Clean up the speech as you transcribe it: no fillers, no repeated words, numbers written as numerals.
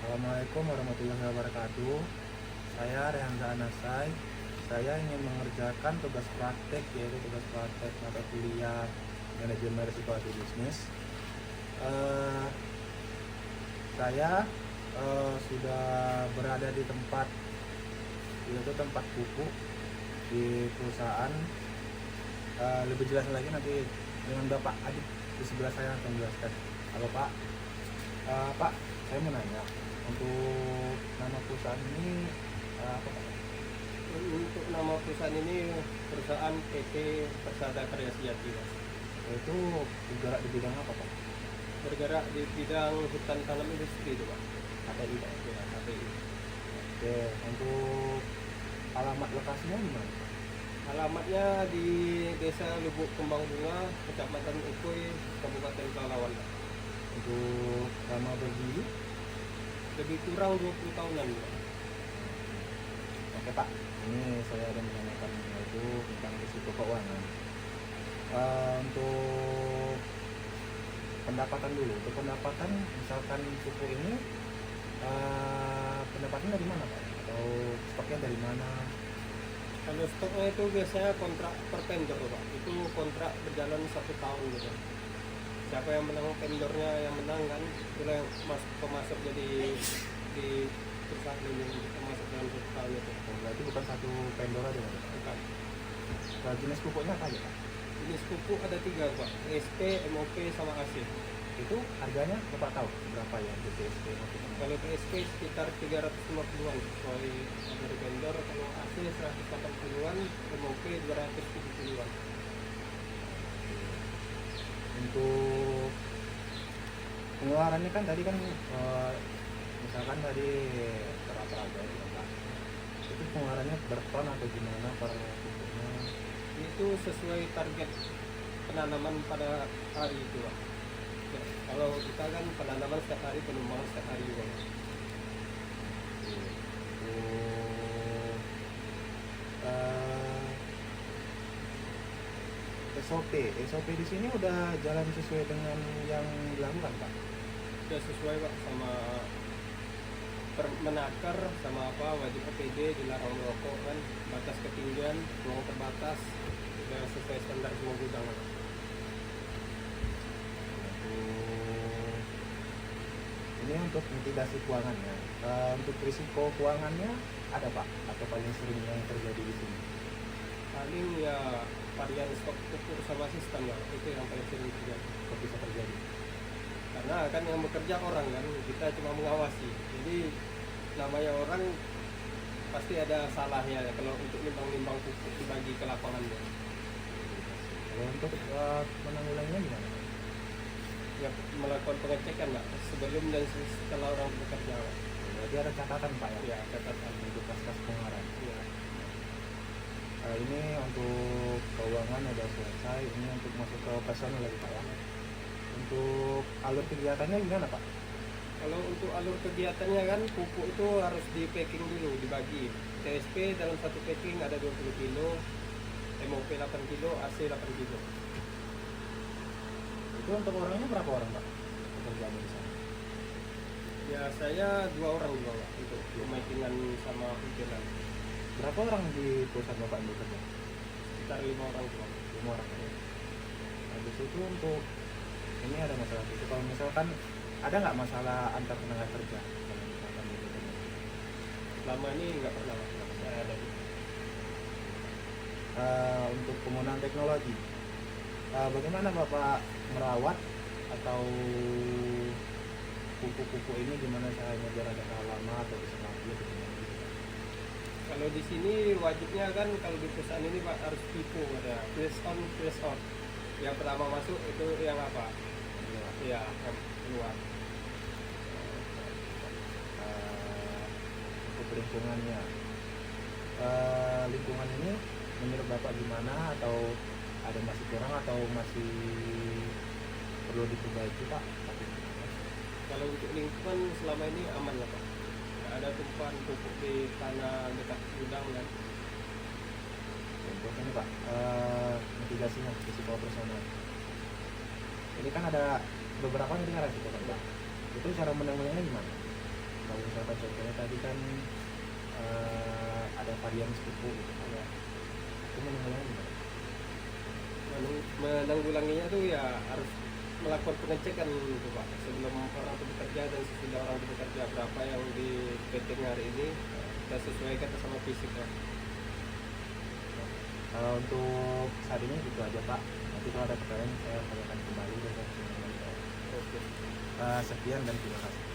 Assalamualaikum warahmatullahi wabarakatuh. Saya Rehanza Anasai. Saya ingin mengerjakan tugas praktek, yaitu tugas praktek mata kuliah manajemen risiko bisnis. Eh, saya sudah berada di tempat, yaitu tempat buku di perusahaan. Lebih jelas lagi nanti dengan Bapak Adit di sebelah saya akan menjelaskan. Halo Pak. Pak, saya mau nanya, untuk nama perusahaan ini apa Pak? Untuk nama perusahaan ini perusahaan PT Persada Karya Sejati, Mas. Itu bergerak di bidang apa Pak? Bergerak di bidang hutan tanam industri itu, Pak. HTI Pak? Ya, HPI. Oke, untuk alamat lokasinya di mana Pak? Alamatnya di Desa Lubuk Kembang Bunga, Kecamatan Ukui, Kabupaten Pelalawan, Pak. Untuk lama berdiri? Lebih kurang 20 tahunan, Pak. Oke Pak, ini saya ada menanyakan yaitu tentang risiko keuangan. Untuk pendapatan dulu, untuk pendapatan misalkan suku ini pendapatan dari mana Pak? Atau stoknya dari mana? Kalau stoknya itu biasanya kontrak per vendor, Pak. Itu kontrak berjalan 1 tahun gitu. Siapa yang menang vendornya yang menang kan, itulah yang pemasok jadi di perusahaan ini masuk dalam 1 tahun itu. Berarti bukan satu vendor aja Pak? Bukan. Jenis pupuknya apa aja Pak? Jenis pupuk ada 3, Pak. SP, MOP, sama AC. Itu harganya Bapak tahu berapa ya untuk PSP? Kalau PSP sekitar 350-an sesuai dari vendor. Kalau AC 180-an, MOP 270-an. Untuk pengeluarannya kan tadi kan misalkan tadi rata-rata ya Pak, itu pengeluarannya berton atau gimana per pupuknya? Itu sesuai target penanaman pada hari itu, Pak. Ya, kalau kita kan penanaman setiap hari, penumbangan setiap hari juga. SOP di sini udah jalan sesuai dengan yang dilakukan Pak? Sudah sesuai, Pak, sama menakar sama apa, wajib APD, dilarang merokok kan, batas ketinggian, ruang terbatas, sudah sesuai standar semua gudang, Pak. Ini untuk mitigasi keuangannya. Untuk risiko keuangannya ada Pak? Atau paling sering yang terjadi di sini? Paling ya varian stok pupuk sama sistem, Pak. Itu yang paling sering terjadi. Kok bisa terjadi? Karena kan yang bekerja orang kan, kita cuma mengawasi. Jadi namanya orang pasti ada salahnya ya, kalau untuk nimbang-nimbang pupuk dibagi ke lapangannya. Kalau untuk menanggulanginya gimana? Ya melakukan pengecekan, Pak, sebelum dan setelah orang bekerja, Pak. Berarti ada catatan Pak ya? Ya, catatan. Untuk kas-kas pengeluaran. Ya. Ini untuk keuangan udah selesai. Ini untuk masuk ke personal lagi Pak ya. Untuk alur kegiatannya gimana Pak? Kalau untuk alur kegiatannya kan, pupuk itu harus di packing dulu, dibagi. TSP dalam satu packing ada 20 kilo, MOP 8 kilo, AC 8 kilo. Itu untuk orangnya berapa orang Pak? Pekerjaan di sana? Ya saya 2 orang juga, Pak, untuk pemakingan sama hujanan. Berapa orang di perusahaan Bapak yang bekerja? Sekitar 5 orang juga. 5 orang ya. Habis itu untuk ini ada masalah itu. Kalau misalkan ada nggak masalah antar tenaga kerja? Kalau misalkan di bekerja? Selama ini nggak pernah, Pak, saya ada. Untuk penggunaan teknologi, bagaimana Bapak merawat atau pupuk-pupuk ini, gimana caranya biar ada tahan lama atau bisa laku atau gimana gitu Pak? Kalau di sini wajibnya kan, kalau di perusahaan ini, Pak, harus FIFO, ada fresh on, fresh out. Yang pertama masuk itu yang apa? Ya, yang keluar. Untuk lingkungannya, lingkungan ini menurut Bapak gimana, atau ada masih kurang atau masih perlu diperbaiki Pak? Kalau untuk lingkungan selama ini aman lah, Pak. Nggak ada tumpahan pupuk di tanah dekat gudang kan. Untuk ini Pak, mitigasinya risiko operasional. Ini kan ada beberapa negara gitu Pak. Itu cara menanggulanginya gimana? Kalau misalkan contohnya tadi kan ada varian sepupu gitu kan ya, itu menanggulangi gimana? Menanggulanginya tuh ya harus melakukan pengecekan gitu Pak, sebelum orang itu bekerja dan sesudah orang itu bekerja, berapa yang di PT hari ini kita sesuaikan sama fisik ya. Kalau untuk saat ini gitu aja Pak, nanti kalau ada pertanyaan saya tanyakan kembali dan saya. Oke. Sekian dan terima kasih.